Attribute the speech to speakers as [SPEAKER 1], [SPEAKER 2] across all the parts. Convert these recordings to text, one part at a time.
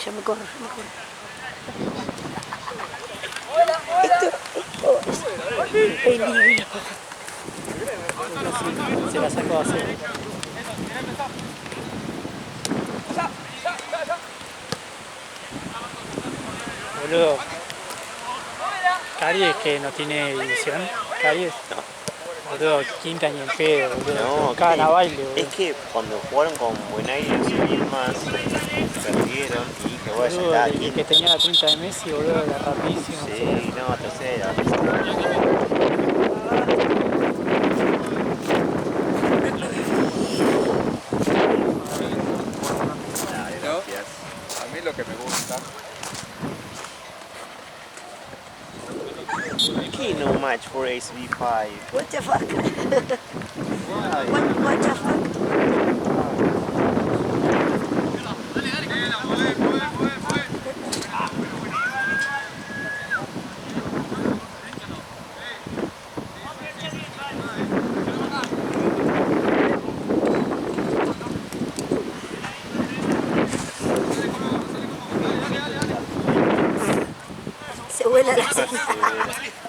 [SPEAKER 1] ya me corro. Esto es peligro.
[SPEAKER 2] Se la sacó así. Boludo. Caries que no tiene división. Caries. Boludo, quinta ni en pedo, boludo.
[SPEAKER 3] No,
[SPEAKER 2] Cada baile, boludo.
[SPEAKER 3] es que cuando jugaron con Buen Aire y más perdieron y dije, bueno, ya
[SPEAKER 2] Boludo,
[SPEAKER 3] está,
[SPEAKER 2] el
[SPEAKER 3] ¿quién?
[SPEAKER 2] que tenía la 30 de Messi, boludo, era rapidísimo.
[SPEAKER 3] Sí, no, tercera.
[SPEAKER 4] A mí lo que me gusta.
[SPEAKER 3] Key no match for HB5.
[SPEAKER 1] What the fuck? What the fuck? Se vuela la señal.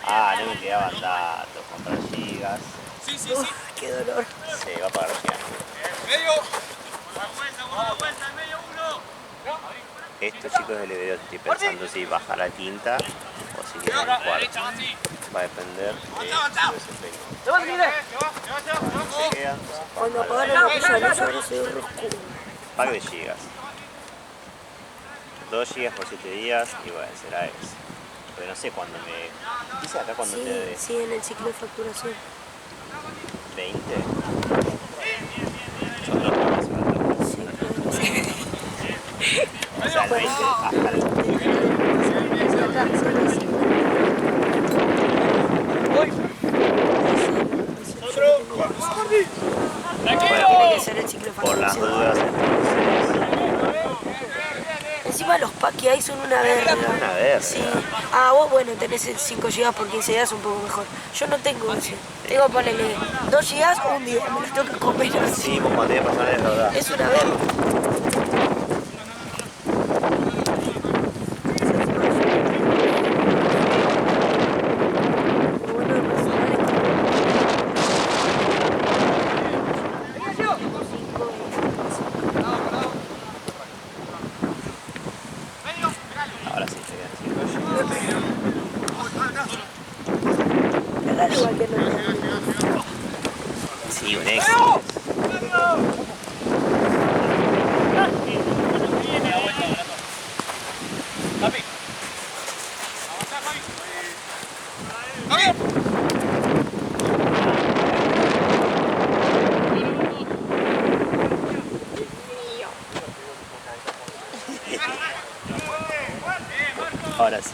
[SPEAKER 3] Ah, no me quedaban datos contra Gigas.
[SPEAKER 1] Qué dolor.
[SPEAKER 3] Se va a pagar Gigas. Estos chicos del Evereo estoy pensando si bajar a quinta o si quedar en cuarto. Va a depender de su desempeño. Se quedan,
[SPEAKER 1] Cuando apagaron los villanos ahora soy un oscuro.
[SPEAKER 3] pack de gigas. 2 gigas por 7 días y bueno, será eso. Pero no sé cuándo me... Dice acá cuando te dé
[SPEAKER 1] Sí, en el ciclo de facturación.
[SPEAKER 3] 20. Son 2 gigas.
[SPEAKER 1] Sí, claro. Sí.
[SPEAKER 3] O sea, el 20 hasta el...
[SPEAKER 1] Acá, sí. Tiene que ser el ciclo de
[SPEAKER 3] Por las
[SPEAKER 1] facturación.
[SPEAKER 3] dudas,
[SPEAKER 1] Encima los packs que hay son una verga.
[SPEAKER 3] una verga.
[SPEAKER 1] Sí. Ah, vos bueno, tenés 5 GB por 15 días un poco mejor. Yo no tengo ese. Tengo que ponerle 2 GB un día, me las tengo que comer así.
[SPEAKER 3] Sí, vos cuando tenés personal es verdad.
[SPEAKER 1] Es una verga.
[SPEAKER 3] Ahora sí, te quedan 5 gigas.
[SPEAKER 1] Cagalo igual que no.
[SPEAKER 3] Sí, un éxito. Ahora sí.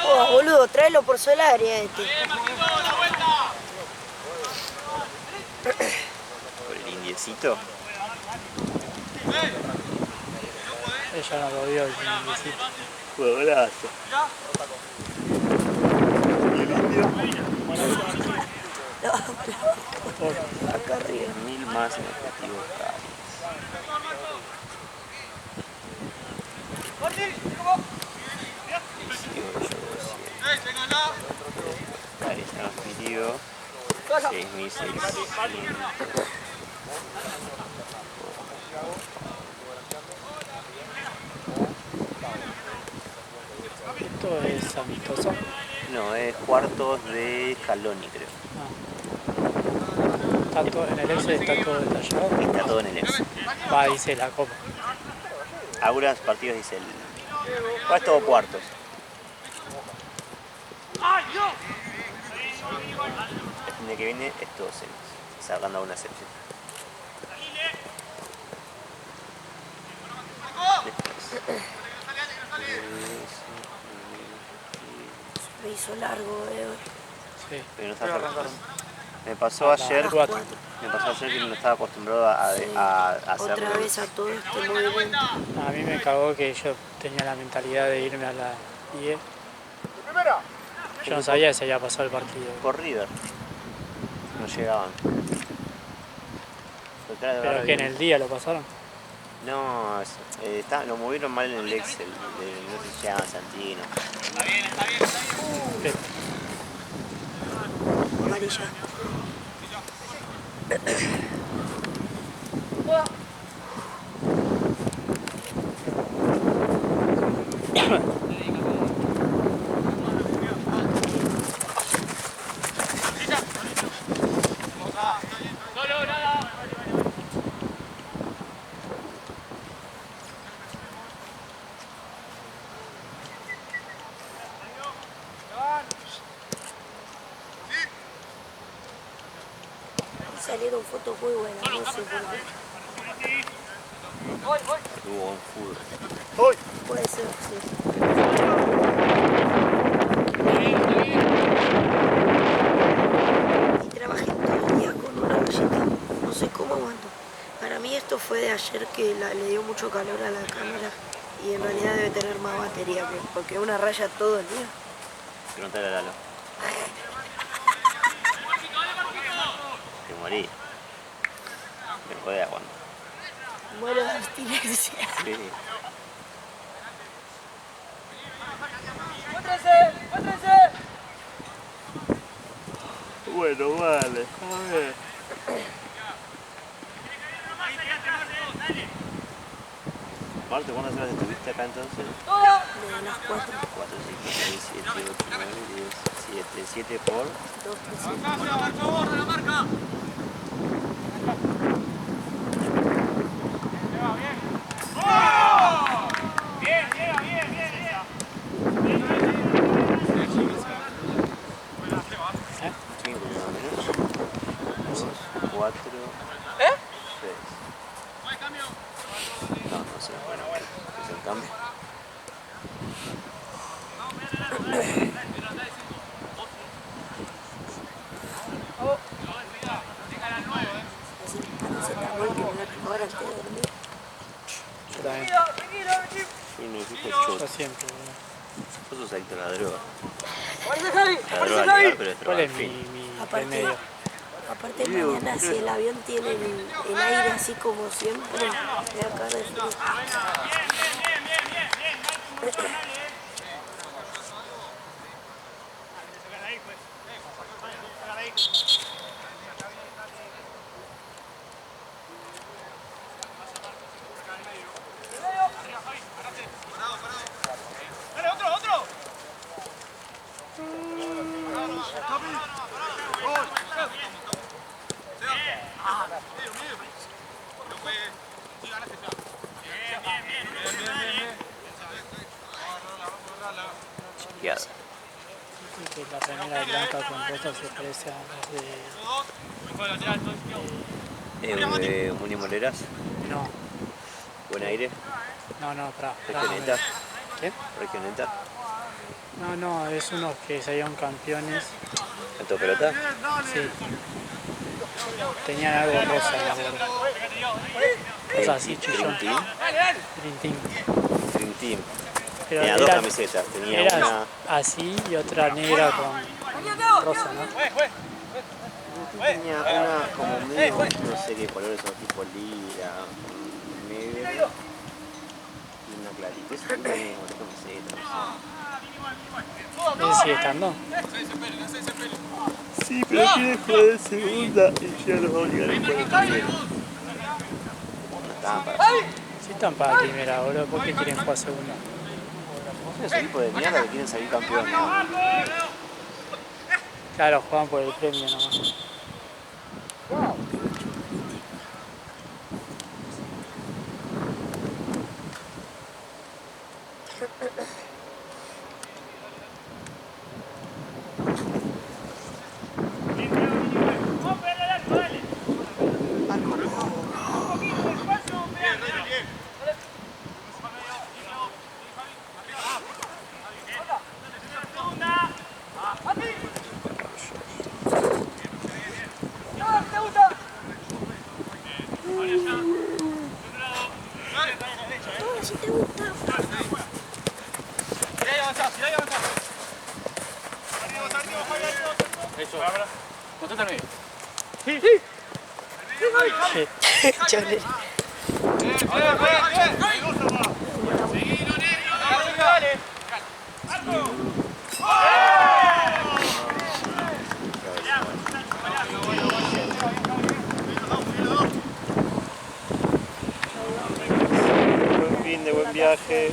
[SPEAKER 1] Oh, boludo, tráelo por Solaria este.
[SPEAKER 3] Por el indiecito.
[SPEAKER 2] Ella no lo vio, el indiecito.
[SPEAKER 3] Juegazo. ¿Y el indio?
[SPEAKER 1] Acá arriba.
[SPEAKER 3] 1000 más en objetivo Caries. Caries transmitido 6600.
[SPEAKER 2] Esto es amistoso.
[SPEAKER 3] No, es cuartos de Caloni, creo.
[SPEAKER 2] Está todo, en el Excel está todo detallado.
[SPEAKER 3] Está todo en el ex.
[SPEAKER 2] Va, dice la copa.
[SPEAKER 3] Algunos partidos dice el... ¿Cuál es todo cuartos? El fin de que viene es todo semis, sacando una excepción.
[SPEAKER 1] Me hizo largo,
[SPEAKER 2] Sí.
[SPEAKER 3] Pero no está cerrado. Me pasó ayer que no estaba acostumbrado a hacer...
[SPEAKER 1] Otra vez a todo este movimiento.
[SPEAKER 2] A mí me cagó que yo tenía la mentalidad de irme a la IE. Yo no sabía si había pasado el partido.
[SPEAKER 3] Por River. No llegaban.
[SPEAKER 2] Pero es que en el día lo pasaron.
[SPEAKER 3] No, lo movieron mal en el Excel, no sé si se llama Santino.
[SPEAKER 2] ¿Qué?
[SPEAKER 1] Amarilla. Salieron fotos muy buenas, no sé por qué.
[SPEAKER 3] Tuvo un fútbol.
[SPEAKER 1] Puede ser, sí. Y trabajé todo el día con una galleta. No sé cómo aguanto. Para mí esto fue de ayer que le dio mucho calor a la cámara. Y en realidad debe tener más batería, porque una raya todo el día.
[SPEAKER 3] Preguntale a Lalo. Te morí. Me jode aguanto.
[SPEAKER 1] Muero de abstinencia.
[SPEAKER 3] Sí. Bueno, vale. A ver. Marte, ¿cuántas horas estuviste acá entonces?
[SPEAKER 1] De las 4,
[SPEAKER 3] 4, 5, 6, 7, 8, 9, 10, 7. 7 por
[SPEAKER 1] 2,
[SPEAKER 3] 5 más o menos. 2, 4, 6. No, no sé. Bueno, es el cambio.
[SPEAKER 1] así, paracetamol que me voy a tomar antes de dormir.
[SPEAKER 2] Yo también.
[SPEAKER 3] Yo necesito
[SPEAKER 2] Yo
[SPEAKER 3] shot.
[SPEAKER 2] siempre, boludo.
[SPEAKER 3] Vos sos adicto a la droga. La droga legal, pero es droga
[SPEAKER 2] ¿Cuál
[SPEAKER 3] al
[SPEAKER 2] es
[SPEAKER 3] fin.
[SPEAKER 2] mi
[SPEAKER 1] Aparte,
[SPEAKER 2] remedio?
[SPEAKER 1] aparte mañana si el avión tiene el aire así como siempre, me va a caer de frío.
[SPEAKER 3] Chequeado.
[SPEAKER 2] Que la remera blanca con rosa se parece a las de...
[SPEAKER 3] Muni Moleras,
[SPEAKER 2] No,
[SPEAKER 3] buen aire,
[SPEAKER 2] no, pará.
[SPEAKER 3] regioneta,
[SPEAKER 2] ¿Qué?
[SPEAKER 3] regioneta,
[SPEAKER 2] No, es unos que salieron campeones.
[SPEAKER 3] alto pelota,
[SPEAKER 2] Sí. Tenían algo rosa, me acuerdo. O sea, sí, chillón.
[SPEAKER 3] Dream Team,
[SPEAKER 2] Dream Team.
[SPEAKER 3] Dream Team.
[SPEAKER 2] Pero
[SPEAKER 3] Tenía dos
[SPEAKER 2] era-
[SPEAKER 3] camisetas, tenía
[SPEAKER 2] Era
[SPEAKER 3] una,
[SPEAKER 2] así y otra negra con rosa, ¿no?
[SPEAKER 3] tenía una como medio, no sé qué colores son, tipo lila, negro, y una clarita, eso tenía otra camiseta, no
[SPEAKER 2] ¿Ese sigue estando?
[SPEAKER 3] sé. Sí, pero quiere jugar en segunda y ya los va a obligar a jugar en primera. No estaban para eso.
[SPEAKER 2] Sí están para primera, boludo. ¿Por qué quieren jugar segunda?
[SPEAKER 3] Son esos equipos de mierda que quieren salir campeones.
[SPEAKER 2] Claro, juegan por el premio nomás.
[SPEAKER 1] No, si te gusta.
[SPEAKER 2] Sí.
[SPEAKER 1] Chole.
[SPEAKER 3] viaje.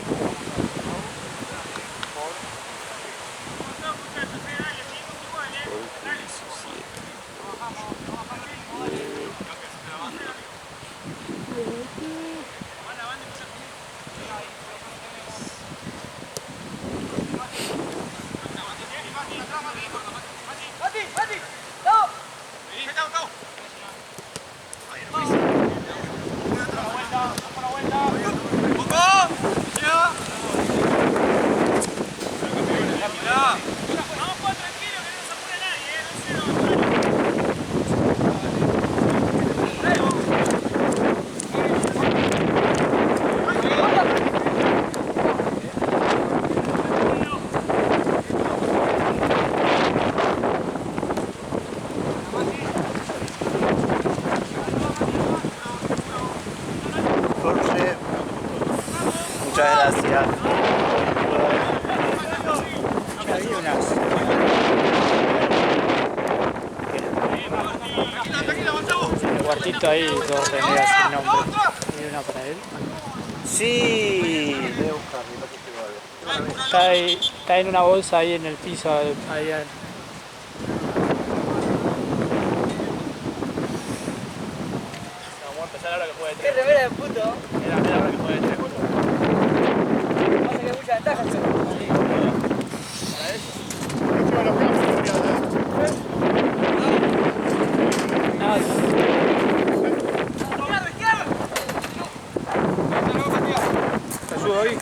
[SPEAKER 3] Jorge, muchas gracias.
[SPEAKER 2] Hay unas. El cuartito ahí, dos remeras sin nombre. ¿Hay una para él?
[SPEAKER 3] Sí.
[SPEAKER 2] Está en una bolsa ahí en el piso. Ahí,
[SPEAKER 1] ¡Qué remera de puto! Pasa que hay mucha ventaja.
[SPEAKER 4] ¿Te ayudo ahí?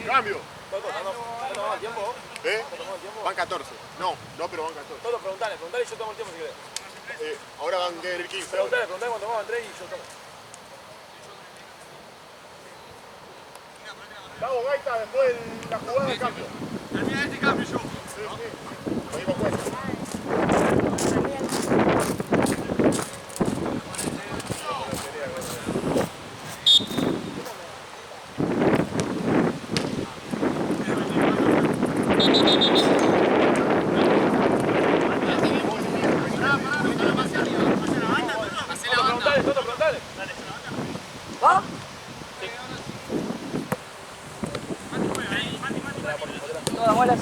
[SPEAKER 5] Cambio. ¿Eh? Van 14. No, pero van 14.
[SPEAKER 4] Solo preguntale y yo tomo el tiempo si querés.
[SPEAKER 5] Ahora van a querer 15.
[SPEAKER 4] Preguntale cuánto van 3 y yo tomo.
[SPEAKER 5] Hago gaita después de la jugada de cambio.
[SPEAKER 4] Termina este cambio yo.
[SPEAKER 5] Sí. Ahí va cuenta.
[SPEAKER 4] Preguntale.
[SPEAKER 1] ¿Va? No, muelas.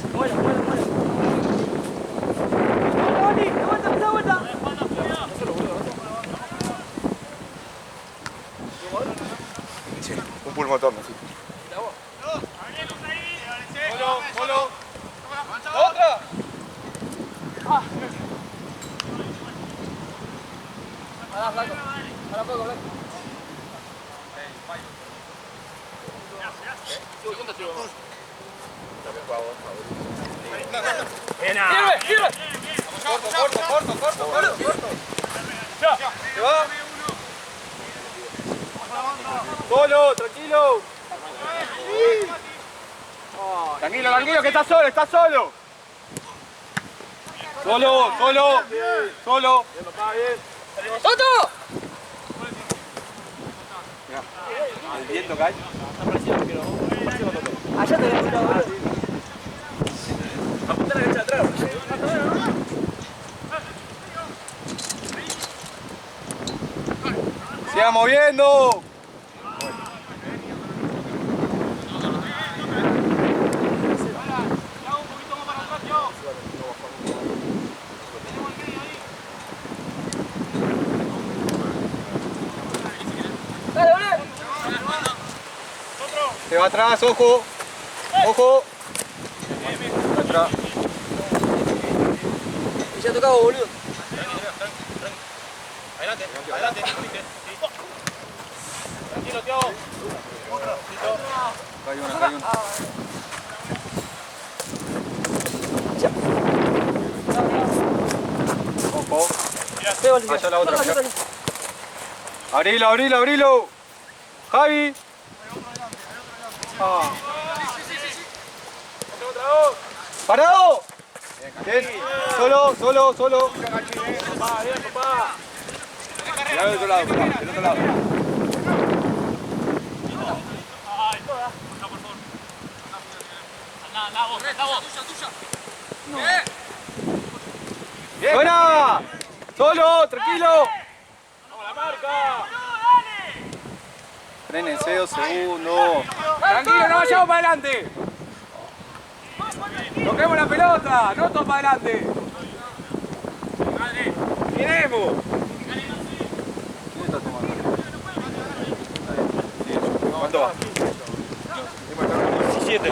[SPEAKER 5] Un pulmotón, así.
[SPEAKER 4] Solo. ¡Otra! Pará, flaco. Pará poco, flaco. ¡Sirve! Corto. Ya. ¿Te va? Solo, tranquilo. Tranquilo, que estás solo. Solo. Bien. ¡Soto! Mirá, el viento cae.
[SPEAKER 1] Allá te voy a poner, boludo.
[SPEAKER 4] Apunta la cancha de atrás. Siga moviendo.
[SPEAKER 1] Dale, boludo.
[SPEAKER 4] Se va atrás, ojo. Atrás.
[SPEAKER 1] Y ya tocaba, boludo.
[SPEAKER 4] Adelante. Tranquilo, Tiago. Cae una. Ojo. Allá la otra. Abrilo, abrilo, abrilo. Javi. Ah. ¡Parado! Bien. Solo, solo, solo. Mirá del otro lado, del otro lado. Bien. ¡Buena! ¡Solo! ¡Tranquilo! ¡Vamos a la marca! Frénense 2 segundos. Tranquilo, no vayamos para adelante. Toquemos la pelota, no todos para adelante. ¡Miremos! ¿Quién está tomando? ¿Cuánto va? 17.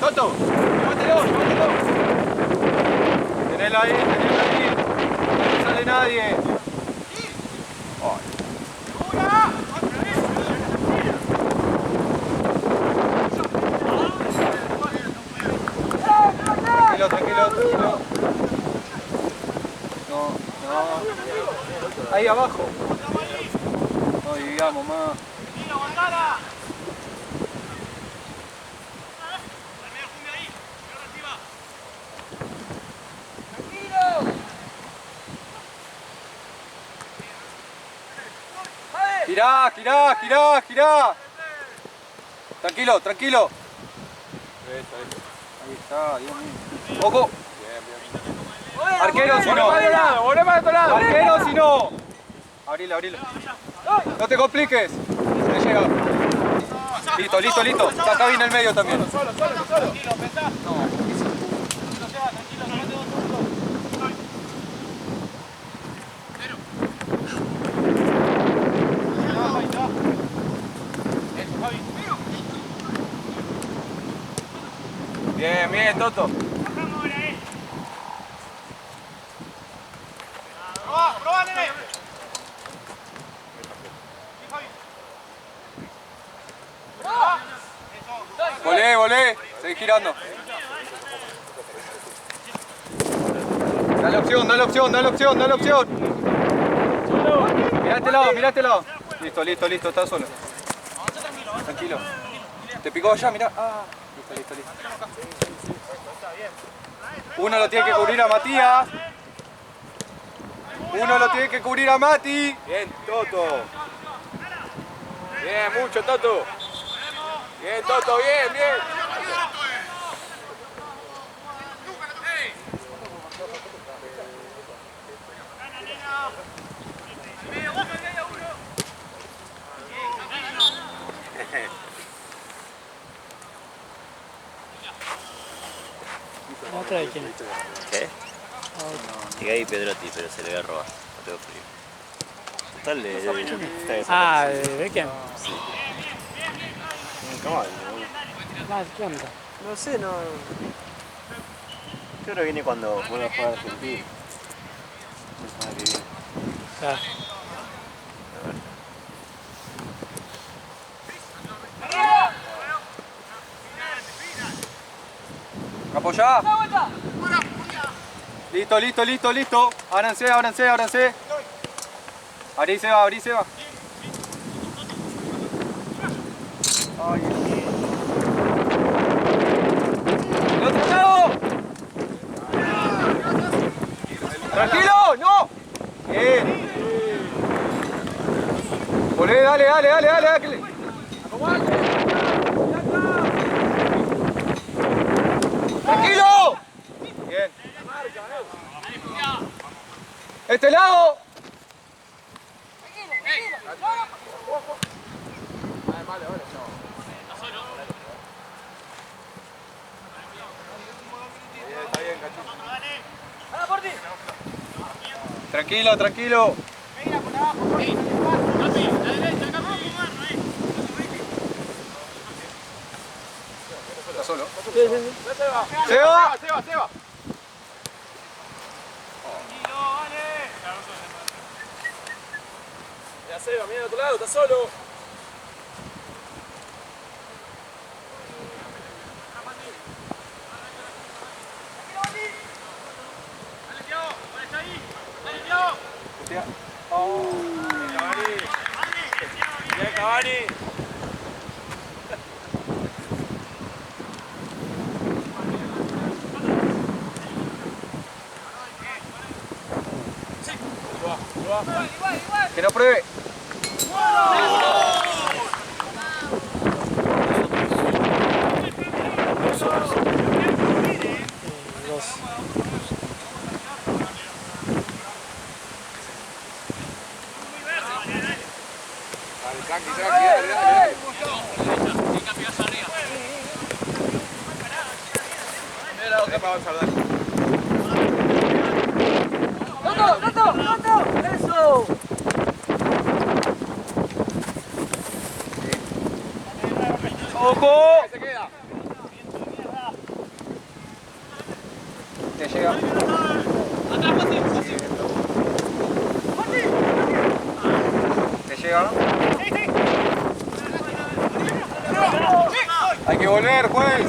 [SPEAKER 4] ¡Toto! ¡Llévatelo! ¡Llévatelo! Tenelo ahí, tenelo ahí. No sale nadie. Tranquilo, tranquilo, tranquilo. No, no. Ahí abajo. No digamos más. Girá, girá, girá, girá. Tranquilo, tranquilo. Ahí está, Dios mío. ¡Ojo! Arquero si no. Volvé para otro lado. Arquero si no. Abrilo, abrilo. No te compliques. Me llega. Listo, listo, listo. Está acá viene el medio también. Solo. Tranquilo, pensá. No. Bien, bien, Toto.
[SPEAKER 5] ¡Probá, nene!
[SPEAKER 4] Volé, volé. Seguí girando. Dale opción, dale opción, dale opción, dale opción. Mirá este lado, mirá este lado. Listo, listo, listo, está solo. Tranquilo. Te picó allá, mirá. Ah, listo, listo, listo. Uno lo tiene que cubrir a Matías. Uno lo tiene que cubrir a Mati. Bien, Toto. Bien, mucho, Toto. Bien, Toto, bien, bien.
[SPEAKER 2] ¿Otra de quién?
[SPEAKER 3] ¿Qué? Llegué ahí Pedrotti, pero se le voy a robar. No tengo frío. Total, está desaparecido.
[SPEAKER 2] Ah, ¿de Beckham?
[SPEAKER 3] Sí. Un caballo,
[SPEAKER 2] Ah, ¿qué onda?
[SPEAKER 3] no sé, no. Creo que viene cuando vuelva a jugar a Argentina. La semana que viene.
[SPEAKER 2] Claro.
[SPEAKER 4] Apoyá. Listo, listo, listo, listo. Ábranse, ábranse, ábranse. Abrí se va, abrí se va. Ay, ¡el otro lado! ¡Tranquilo! ¡No! Bien. Volvé, dale, dale, dale, dale, dale. ¡Tranquilo! Bien. ¡Este lado! Tranquilo, tranquilo. Está solo. Seba.
[SPEAKER 6] Ya Seba, mira al otro lado, está solo. Bien, Cavani.
[SPEAKER 4] Que no pruebe.
[SPEAKER 2] Dos.
[SPEAKER 5] Tranqui, dale.
[SPEAKER 6] Mira lo que va a avanzar, dale.
[SPEAKER 1] ¡Eso!
[SPEAKER 4] ¡Ojo!
[SPEAKER 6] Se queda.
[SPEAKER 4] Te llega. Te llega. Hay que volver, pues.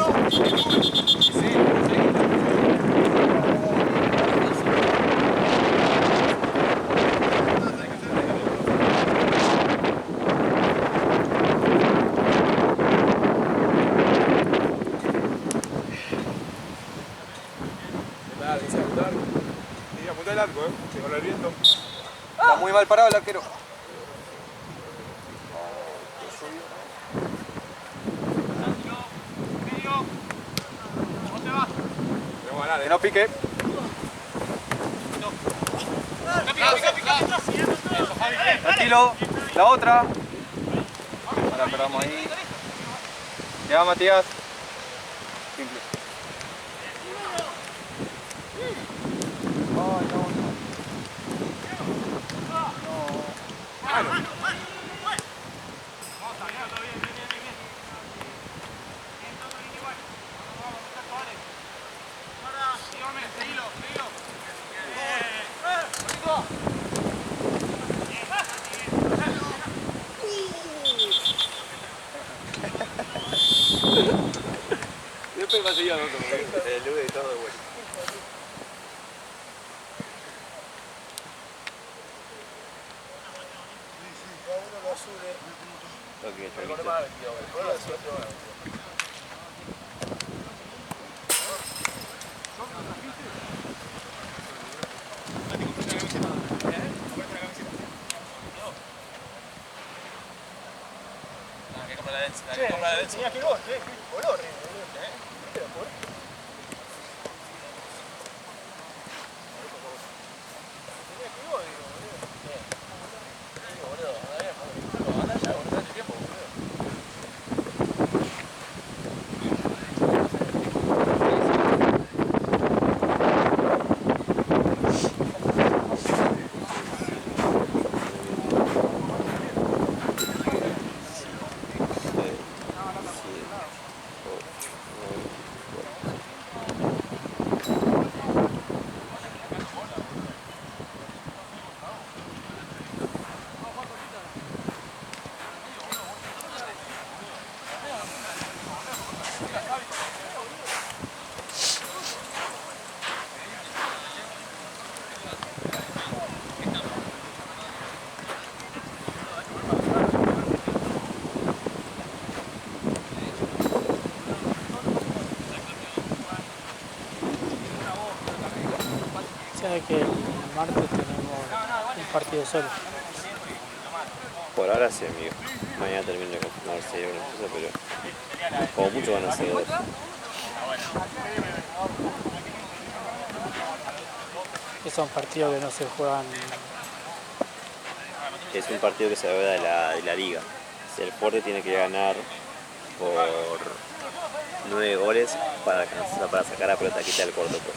[SPEAKER 5] Y apunta el arco, con el viento.
[SPEAKER 4] Está muy mal parado el arquero. Que no pique. Tranquilo. La otra. Ahora perdamos ahí. Ya, Matías. Simple. Ay, no, no.
[SPEAKER 6] Después va a seguir al otro.
[SPEAKER 3] El Lugue y todo de vuelta. Ok, tranquilo.
[SPEAKER 5] Tenías que ir vos, color,
[SPEAKER 2] Sabe que el martes tenemos un partido solo.
[SPEAKER 3] Por ahora sí, amigo. Mañana termino de confirmar si hay una cosa, pero como mucho van a ser dos.
[SPEAKER 2] Que son partidos que no se juegan.
[SPEAKER 3] Es un partido que se juega de la liga. Si el Forte tiene que ganar por 9 goles para sacar a pelota quita del corto. Pues.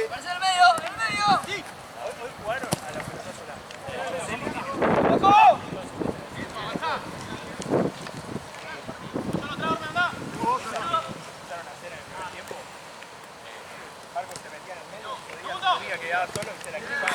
[SPEAKER 5] ¡Parece el medio! ¡El medio! ¡Sí!
[SPEAKER 2] Hoy jugaron a la pelota sola.
[SPEAKER 5] ¡Ojo!
[SPEAKER 2] Podía quedar solo y se la equipa.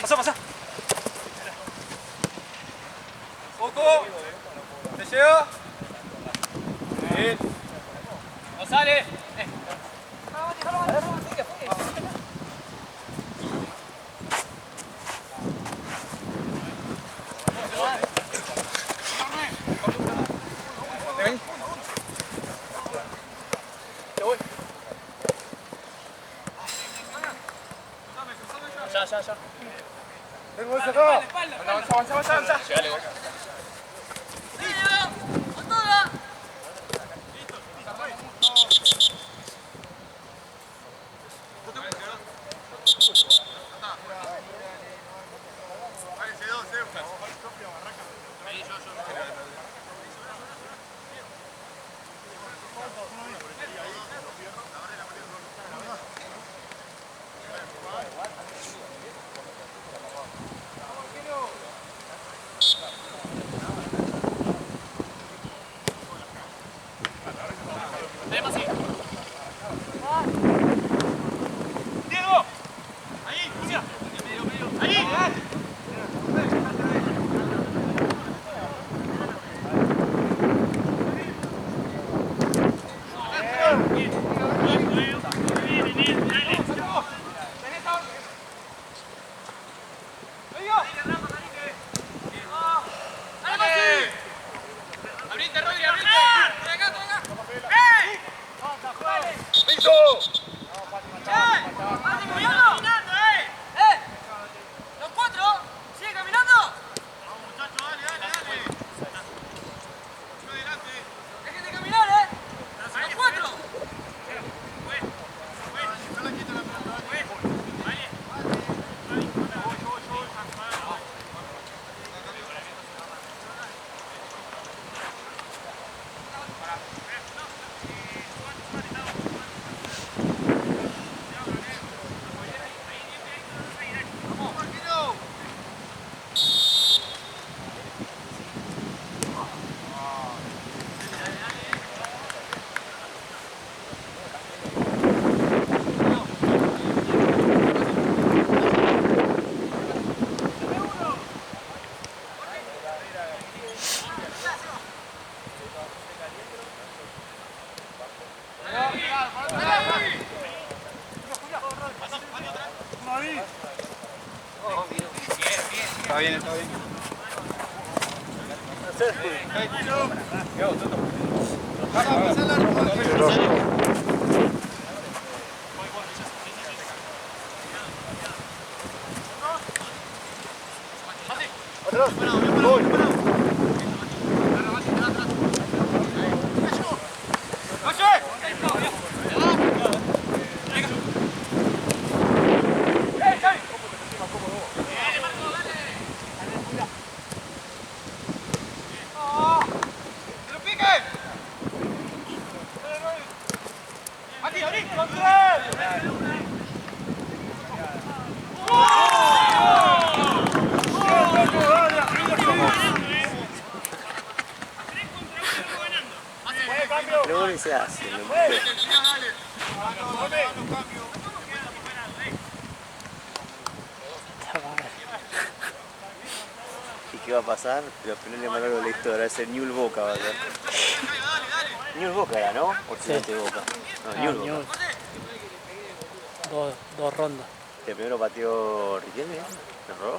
[SPEAKER 4] Pasá, pasá. Poco. ¿Te llega? Bien.
[SPEAKER 5] González.
[SPEAKER 2] Ya.
[SPEAKER 5] Tengo ese acá. Avanza. ¡Abrite, Rodri, abrite! ¡Estoy acá, estoy acá! ¡Ey! ¡Listo! ¡Vamos caminando, ¡Los cuatro! ¿Sigue caminando? Vamos, muchachos, dale, dale, dale. Yo adelante. Dejen de caminar, ¡Los cuatro!
[SPEAKER 4] Está bien, está bien.
[SPEAKER 3] Luego ni se hace. ¿Y qué va a pasar? Los penales más largos de la historia, va a ser Newell's Boca, va a ser. Newell's Boca era, ¿no? O Estudiantes Boca. No, Newell's Boca.
[SPEAKER 2] Dos rondas.
[SPEAKER 3] El primero pateó Riquelme, ¿erró?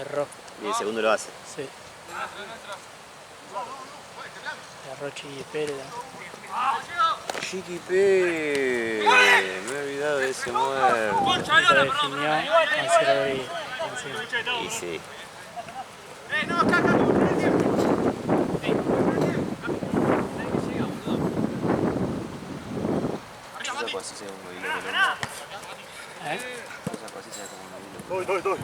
[SPEAKER 2] Erró.
[SPEAKER 3] Y el segundo lo hace.
[SPEAKER 2] Sí. Erró Chiqui Pérez.
[SPEAKER 3] Chiqui Pérez, me he olvidado de ese muerto.
[SPEAKER 2] Se definió al 0
[SPEAKER 3] Y sí. Esa cosa se ve un hilo de lona. Esa cosa se ve como un hilo.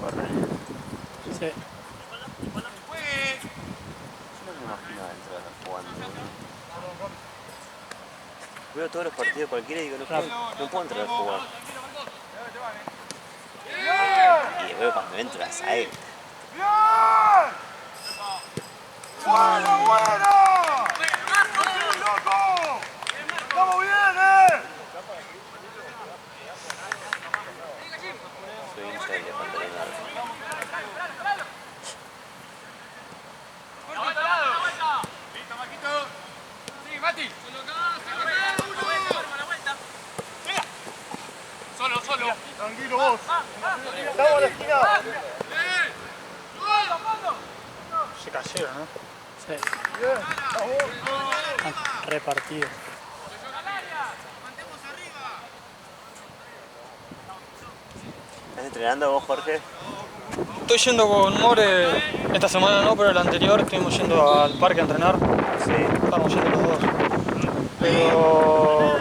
[SPEAKER 3] Corre.
[SPEAKER 2] Sí.
[SPEAKER 3] Yo no me imaginaba entrar jugando. Veo todos los partidos cualquiera y digo, no puedo entrar a jugar. Y veo cuando entras a él.
[SPEAKER 5] ¡Bueno, bueno! ¡Loco! ¡Estamos bien,
[SPEAKER 3] Soy hincha de Elefante Leonardo.
[SPEAKER 5] ¡Listo, Maquito! ¡Sí, Mati! ¡Solo! Tranquilo vos. ¡Estamos a la esquina!
[SPEAKER 4] Se cayeron, ¿no?
[SPEAKER 2] Sí. Están repartidos.
[SPEAKER 3] ¿Estás entrenando vos, Jorge?
[SPEAKER 7] Estoy yendo con More, esta semana no, pero la anterior estuvimos yendo al parque a entrenar.
[SPEAKER 3] Sí.
[SPEAKER 7] Estamos yendo los dos. Pero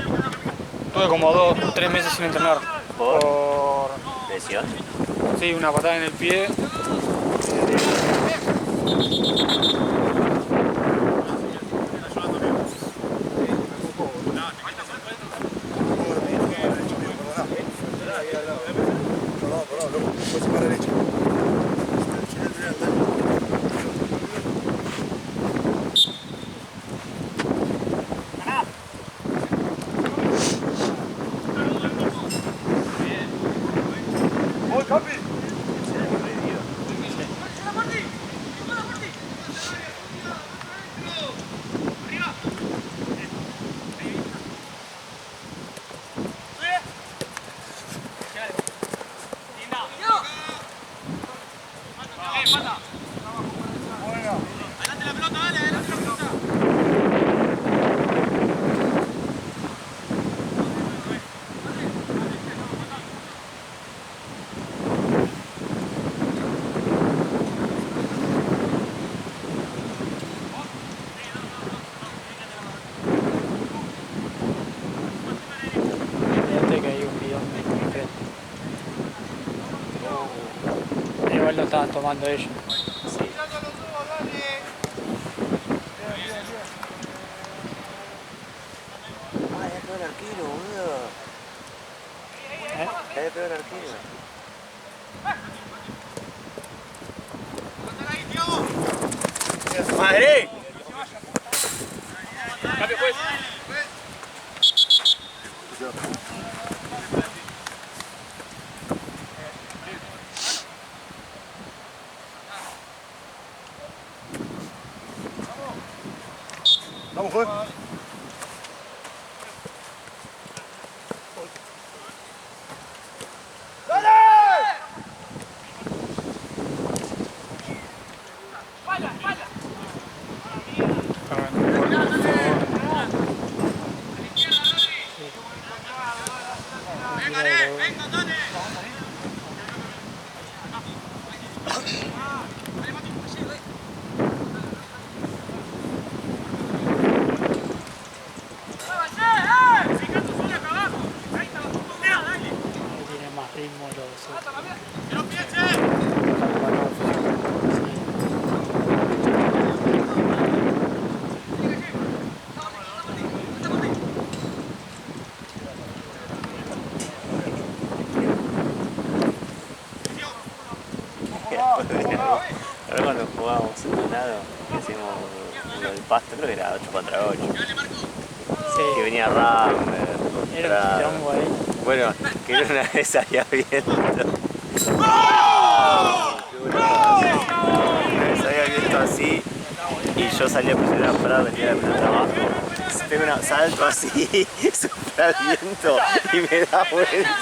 [SPEAKER 7] tuve como 3 meses sin entrenar.
[SPEAKER 3] ¿Por lesión?
[SPEAKER 7] Sí, una patada en el pie.
[SPEAKER 2] lo estaban tomando ellos.
[SPEAKER 3] Sí. Ah, ya pegó el arquero, boludo.
[SPEAKER 2] ¿Eh?
[SPEAKER 3] Ya pegó el arquero. ¡Madre!
[SPEAKER 6] Cambio, pues.
[SPEAKER 7] Vamos, juez.
[SPEAKER 2] Tiene más ritmo los otros.
[SPEAKER 3] Ahora cuando jugábamos en lado, que hacíamos uno del pasto, creo que era 8 contra 8.
[SPEAKER 2] Sí,
[SPEAKER 3] Que venía Rammer,
[SPEAKER 2] era un quilombo ahí.
[SPEAKER 3] bueno, que una vez salía viento. Una vez había viento así y yo salía a presionar a parar, venía de trabajo. Pego un salto así, sopla el viento y me da vuelta.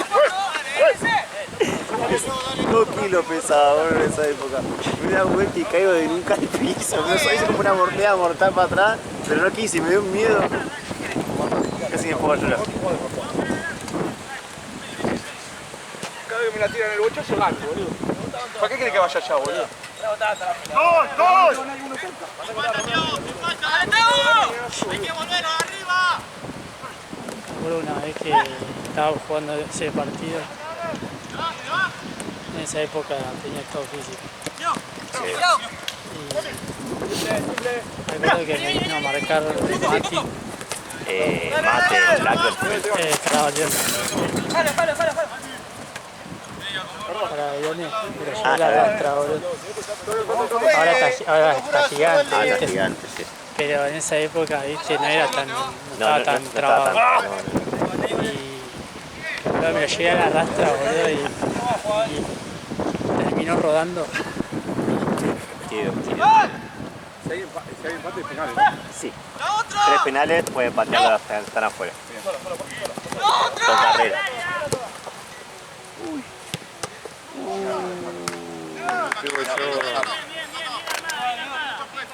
[SPEAKER 3] 2 kilos pesaba, bueno, en esa época. Me da vuelta y caigo de nunca al piso. No sé, hice como una mordida mortal para atrás, pero no quise, me dio un miedo. Casi me pongo a llorar.
[SPEAKER 4] Cada vez que me la tiran en el bochazo, gano, boludo. ¿Para qué crees que vaya allá, boludo?
[SPEAKER 5] ¡Hay que volver arriba!
[SPEAKER 2] Recuerdo una vez que estaba jugando ese partido. En esa época tenía estado físico. Y recuerdo que me vino a marcar Mati.
[SPEAKER 3] Mate, Blackbird.
[SPEAKER 2] Caravallón. Caravallón, pero yo la arrastra, boludo. Ahora está gigante,
[SPEAKER 3] Ah,
[SPEAKER 2] ¿viste?
[SPEAKER 3] la gigante, sí.
[SPEAKER 2] Pero en esa época, ¿viste? No era tan, no estaba tan
[SPEAKER 3] no
[SPEAKER 2] trabado.
[SPEAKER 3] estaba tan-
[SPEAKER 2] Y luego me lo llegué a la rastra, boludo, y terminó rodando.
[SPEAKER 3] Quiero.
[SPEAKER 4] Si hay empate, penales.
[SPEAKER 3] Sí. 3 penales, puede patear las que están afuera. Con carrera.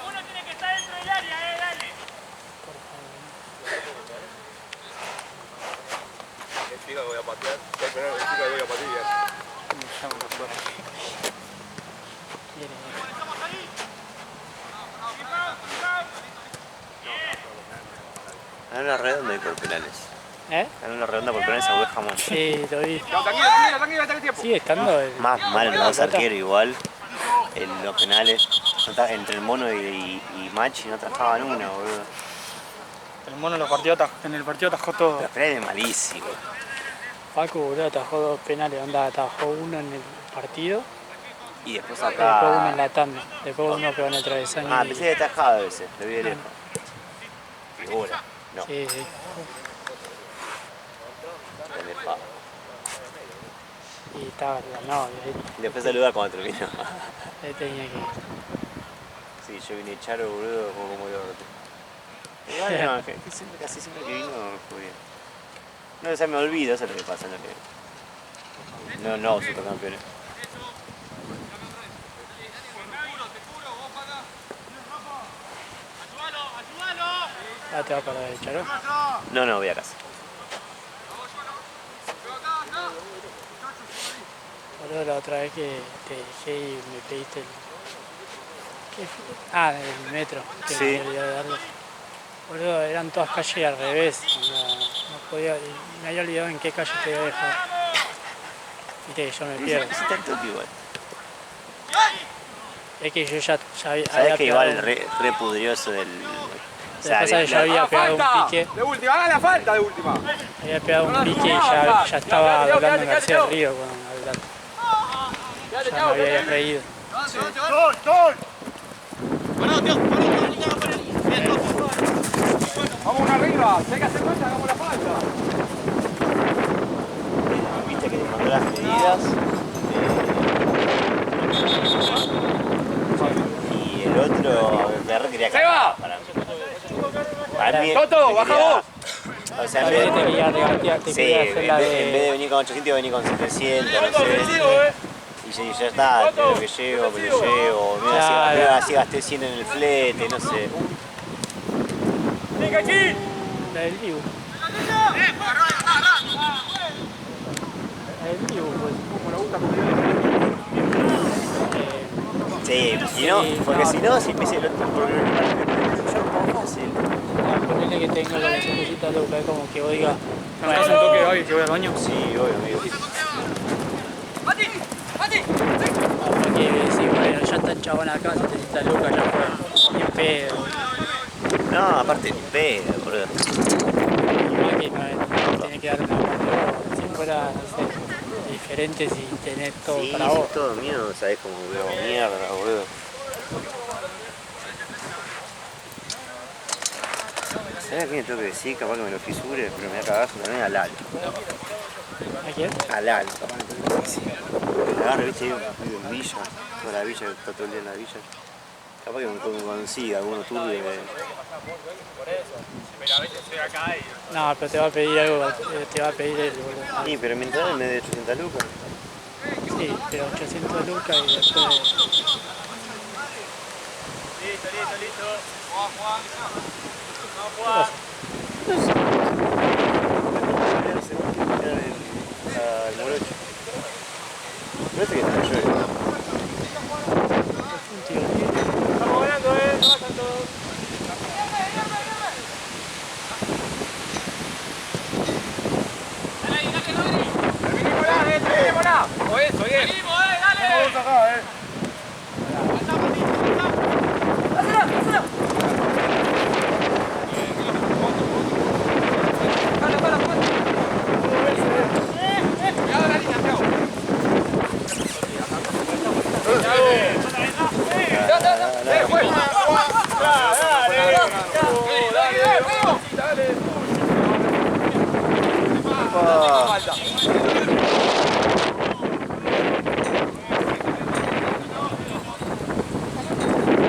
[SPEAKER 5] Uno tiene que estar dentro del área, dale.
[SPEAKER 6] El chico que voy a patear. Si hay penal, el chico que voy a patear.
[SPEAKER 3] Ganan una redonda y por penales.
[SPEAKER 2] ¿Eh?
[SPEAKER 3] Ganan una redonda por penales a West Ham.
[SPEAKER 2] Sí, lo vi.
[SPEAKER 4] Tranquilo, está el tiempo.
[SPEAKER 2] Sigue estando el...
[SPEAKER 3] Más mal los dos arqueros igual. En los penales, entre el mono y Machi no atajaban una, boludo.
[SPEAKER 7] El mono en el partido atajó todo.
[SPEAKER 3] Pero los penales es malísimo.
[SPEAKER 2] Paco, boludo, atajó 2 penales, onda, atajó uno en el partido
[SPEAKER 3] Y después
[SPEAKER 2] y después uno en
[SPEAKER 3] acá.
[SPEAKER 2] la tanda. Después uno pegó en el travesaño.
[SPEAKER 3] Ah,
[SPEAKER 2] y...
[SPEAKER 3] pensé que atajado ese, lo vi de lejos. Figura, no,
[SPEAKER 2] Sí, sí.
[SPEAKER 3] pendejada.
[SPEAKER 2] Y estaba la novia,
[SPEAKER 3] Y después saluda cuando terminó.
[SPEAKER 2] ahí tenía que...
[SPEAKER 3] Sí, yo vine a echar, boludo, como el orto. Igual no, casi siempre que vino fue bien. No, o sea, me olvido, eso es lo que pasa, no, supercampeones.
[SPEAKER 2] Ah, te va para el Charó.
[SPEAKER 3] No, voy a casa.
[SPEAKER 2] Boludo, la otra vez que te dejé y me pediste el... ¿Qué fue? Ah, el metro, que
[SPEAKER 3] Sí.
[SPEAKER 2] me olvidé de darlo. Boludo, eran todas calles al revés, no podía... y me había olvidado en qué calle te había dejado. Viste que yo me pierdo.
[SPEAKER 3] Sí, tanto que igual.
[SPEAKER 2] Es que yo ya había
[SPEAKER 3] Sabés que igual
[SPEAKER 2] pegado-
[SPEAKER 3] re pudrioso del.
[SPEAKER 2] Lo que pasa es que yo había pegado un pique,
[SPEAKER 4] De última, haga la falta de última.
[SPEAKER 2] había pegado un pique y ya estaba hablando en García del Río con Abelardo. Ya me había reído.
[SPEAKER 4] Vamos una arriba, si hay que hacer falta, hagamos la falta.
[SPEAKER 3] Viste que te mandó las medidas. Y el otro, Berre quería
[SPEAKER 4] ¡Seba!
[SPEAKER 3] Para mí.
[SPEAKER 4] Toto,
[SPEAKER 3] me
[SPEAKER 4] baja
[SPEAKER 3] quería-
[SPEAKER 4] vos.
[SPEAKER 3] O sea,
[SPEAKER 2] Tal vez te quería regatear, te
[SPEAKER 3] sí,
[SPEAKER 2] quería
[SPEAKER 3] en
[SPEAKER 2] hacer la
[SPEAKER 3] vez de
[SPEAKER 2] de...
[SPEAKER 3] venir con 800 iba a venir con 700, no sé. Y ya está, lo que llevo, me lo llevo. Mira, así gasté 100 en el flete, no sé.
[SPEAKER 2] La del Dibu. La del Dibu, pues.
[SPEAKER 3] Sí, si no, porque si no, si empieza el otro problema, yo no puedo fácil.
[SPEAKER 2] Ponele que tengo la necesita Luca, es como que vos digas,
[SPEAKER 7] ¿Me das un toque, Gaby, que voy al baño?
[SPEAKER 3] Sí, obvio, amigo.
[SPEAKER 2] capaz que decís, bueno, ya está el chabón acá, si necesita Luca, ya fue, ni en pedo.
[SPEAKER 3] No, aparte ni pedo, boludo.
[SPEAKER 2] Igual que no tiene que dar una mano vos, si fuera, no sé, diferente si tenés todo
[SPEAKER 3] Sí,
[SPEAKER 2] para
[SPEAKER 3] si
[SPEAKER 2] vos.
[SPEAKER 3] es todo mío, sabés cómo veo mierda, boludo. ¿Sabés a quién tengo que decir? Capaz que me lo fisure, pero me voy a cagar también al Lalo.
[SPEAKER 2] ¿A quién?
[SPEAKER 3] Al Lalo, capaz que tengo que decir. Me agarro, viste, vivo en Villa, toda la Villa, está todo el día en la Villa. Capaz que me consiga alguno turbio.
[SPEAKER 2] No, pero te va a pedir algo, te va a pedir él, boludo.
[SPEAKER 3] Sí, pero mientras me de 800 lucas.
[SPEAKER 2] Sí, pero 800 lucas y después...
[SPEAKER 3] Al morocho. No sé qué está yo.
[SPEAKER 2] Un tío.
[SPEAKER 4] Terminémosla. O eso, bien. Vamos acá, Cuidado la línea, Teo. Dale, juez.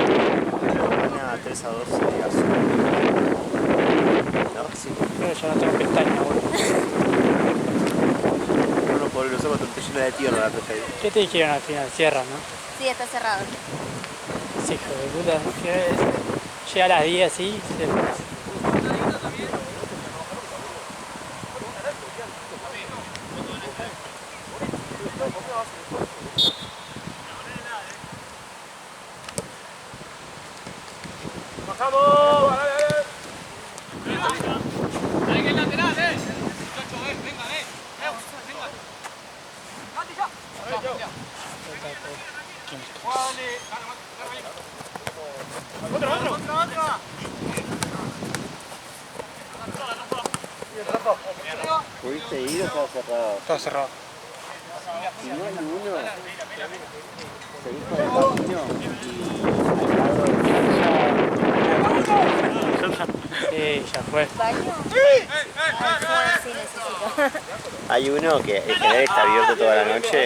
[SPEAKER 3] Gana 3-2 azul. ¿No? Sí.
[SPEAKER 2] Pero yo no tengo pestañas, boludo.
[SPEAKER 3] Uno por los ojos te llena de tierra la peja ahí.
[SPEAKER 2] ¿Qué te dijeron al final? Cierran, ¿no?
[SPEAKER 8] Sí, está cerrado.
[SPEAKER 2] Sí, hijo de puta. Que llega a las 10 así,
[SPEAKER 3] ¿Pudiste ir o estaba cerrado?
[SPEAKER 7] Todo cerrado.
[SPEAKER 3] Si no hay uno, seguís por el camino
[SPEAKER 2] sí, ya fue.
[SPEAKER 8] ¿Baño? Sí, necesito.
[SPEAKER 3] hay uno que en general está abierto toda la noche,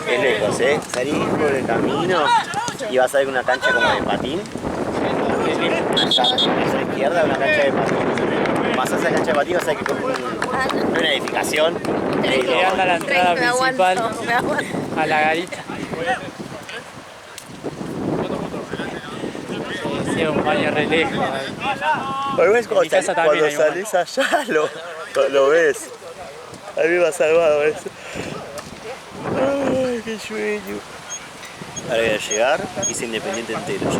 [SPEAKER 3] es lejos, salís por el camino y vas a ver una cancha como de patín. Allá, a la izquierda, una cancha de patín. Pasás a la cancha de patín, vas a ver que como una edificación.
[SPEAKER 2] Que anda la entrada
[SPEAKER 8] Me aguanto,
[SPEAKER 2] principal
[SPEAKER 8] me aguanto.
[SPEAKER 2] a la garita. Sí, es un baño re lejos.
[SPEAKER 3] Pero ves
[SPEAKER 2] En mi casa también hay un
[SPEAKER 3] salís allá, lo ves. A mí me ha salvado eso. Ay, qué sueño. Ahora voy a llegar, hice Independiente entero.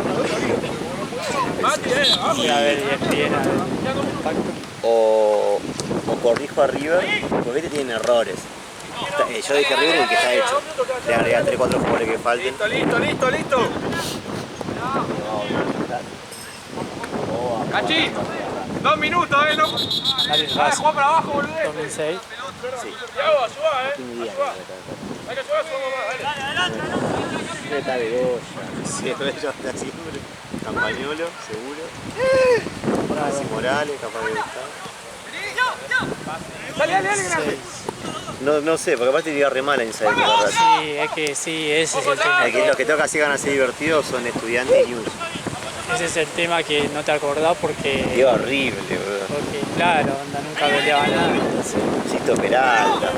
[SPEAKER 2] Voy a ver ESPN, a ver impacto.
[SPEAKER 3] O corrijo a River, porque este tienen errores. Yo dije River y el que está hecho. Le agregan 3-4 jugadores que falten.
[SPEAKER 4] Listo. Cachi, 2 minutos, no.
[SPEAKER 2] Dale,
[SPEAKER 4] Dale,
[SPEAKER 2] Racing,
[SPEAKER 4] Juan para abajo, boludo.
[SPEAKER 2] 2006.
[SPEAKER 6] Tiago, ayuda,
[SPEAKER 3] Tiene idea
[SPEAKER 6] ayuda.
[SPEAKER 3] de lo
[SPEAKER 6] Hay que ayudar a su mamá, dale.
[SPEAKER 3] que está de Goya. Sí, ellos está siempre. Campañolo, seguro. Racing Morales, capaz de gustar.
[SPEAKER 4] Dale, dale, dale, grande.
[SPEAKER 3] No sé, porque aparte iría re mal en esa época. Racing.
[SPEAKER 2] Sí, es que sí, ese es el tema.
[SPEAKER 3] Los que toca así van a ser divertidos son Estudiantes y News.
[SPEAKER 2] Ese es el tema que no te acordás porque...
[SPEAKER 3] Qué horrible, boludo.
[SPEAKER 2] Porque, claro, onda, nunca peleaba nada. Entonces,
[SPEAKER 3] Cito Peralta.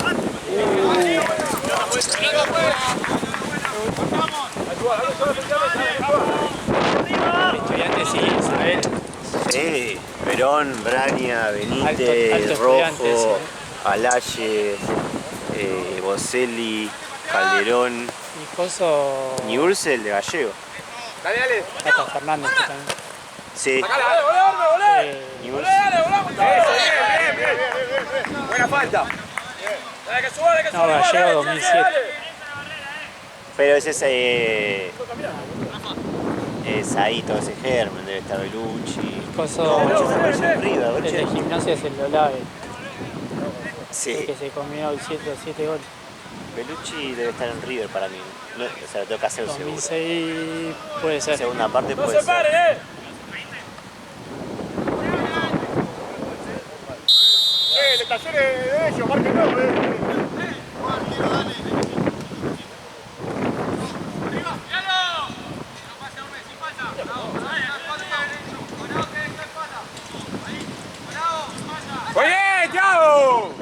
[SPEAKER 2] Estudiantes sí, Isabel.
[SPEAKER 3] Sí, Perón, Braña, Benítez,
[SPEAKER 2] Alto estudiante,
[SPEAKER 3] Rojo,
[SPEAKER 2] sí.
[SPEAKER 3] Alaye, Boselli, Calderón,
[SPEAKER 2] Y Coso...
[SPEAKER 3] Newell's, el de Gallego.
[SPEAKER 4] Dale, dale.
[SPEAKER 2] Tata Fernández que también.
[SPEAKER 3] Sí,
[SPEAKER 4] Dale, volé.
[SPEAKER 3] Newell's.
[SPEAKER 4] Eso, bien. Buena falta.
[SPEAKER 6] Dale, que suba, dale, que
[SPEAKER 2] No, Gallego 2007.
[SPEAKER 3] Pero ese es ahí todo ese germen, debe estar Belucci.
[SPEAKER 2] Coso...
[SPEAKER 3] No, yo apareció en River,
[SPEAKER 2] El de
[SPEAKER 3] Belucci.
[SPEAKER 2] gimnasia es el Olave, el
[SPEAKER 3] Sí,
[SPEAKER 2] que se comió el 7 goles.
[SPEAKER 3] Belucci debe estar en River para mí. No, o sea, lo tengo que hacer seguro.
[SPEAKER 2] 2006 puede ser.
[SPEAKER 3] Segunda parte
[SPEAKER 6] No
[SPEAKER 3] puede
[SPEAKER 6] se paren,
[SPEAKER 3] ser.
[SPEAKER 6] el taller de ellos, márquenlo,
[SPEAKER 4] ¡Oye, Thiago!